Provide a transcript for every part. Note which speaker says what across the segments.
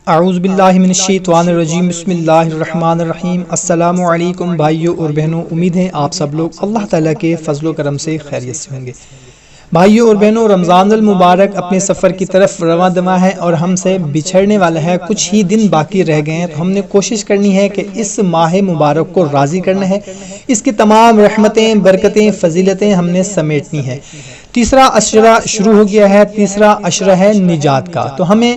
Speaker 1: اعوذ باللہ من الشیطان الرجیم، بسم اللہ الرحمن الرحیم۔ السلام علیکم بھائیو اور بہنوں، امید ہے آپ سب لوگ اللہ تعالیٰ کے فضل و کرم سے خیریت سے ہوں گے۔ بھائیو اور بہنوں، رمضان المبارک اپنے سفر کی طرف رواں دواں ہے اور ہم سے بچھڑنے والا ہے۔ کچھ ہی دن باقی رہ گئے ہیں، تو ہم نے کوشش کرنی ہے کہ اس ماہ مبارک کو راضی کرنا ہے، اس کی تمام رحمتیں، برکتیں، فضیلتیں ہم نے سمیٹنی ہے۔ تیسرا عشرہ شروع ہو گیا ہے، تیسرا عشرہ ہے نجات کا، تو ہمیں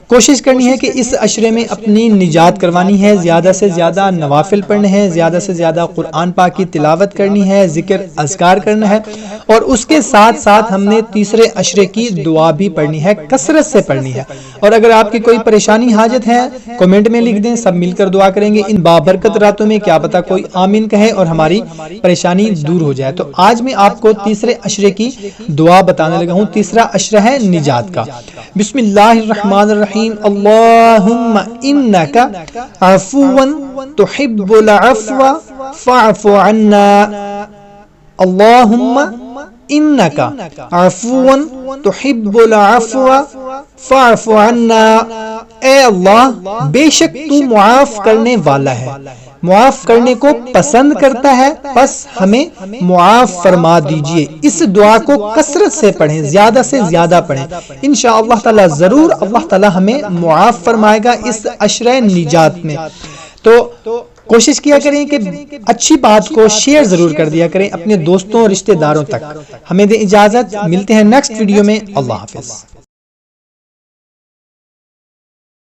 Speaker 1: کوشش کرنی ہے کہ اس عشرے میں اپنی نجات کروانی ہے، زیادہ سے زیادہ نوافل پڑھنے ہیں، زیادہ سے زیادہ قرآن پاک کی تلاوت کرنی ہے، ذکر اذکار کرنا ہے، اور اس کے ساتھ ساتھ ہم نے تیسرے عشرے کی دعا بھی پڑھنی ہے، کثرت سے پڑھنی ہے۔ اور اگر آپ کی کوئی پریشانی حاجت ہے کمنٹ میں لکھ دیں، سب مل کر دعا کریں گے ان بابرکت راتوں میں، کیا پتہ کوئی آمین کہے اور ہماری پریشانی دور ہو جائے۔ تو آج میں آپ کو تیسرے عشرے کی دعا بتانے لگا ہوں۔ تیسرا عشرہ ہے نجات کا۔ بسم اللہ الرحمن الرحیم۔ اللہم انک عفو تحب العفو فاعف عنا۔ اللہم انک عفو تحب العفو فاعف عنا۔ اے اللہ، بے شک تو معاف کرنے والا ہے، معاف کرنے کو پسند کرتا ہے، بس ہمیں معاف فرما دیجئے۔ اس دعا کو کثرت سے پڑھیں، زیادہ سے زیادہ پڑھیں، انشاءاللہ تعالی ضرور اللہ تعالی ہمیں معاف فرمائے گا اس عشرہ نجات میں۔ تو کوشش کیا کریں کہ اچھی بات کو شیئر ضرور کر دیا کریں اپنے دوستوں اور رشتہ داروں تک۔ ہمیں دیں اجازت، ملتے ہیں نیکسٹ ویڈیو میں۔ اللہ حافظ۔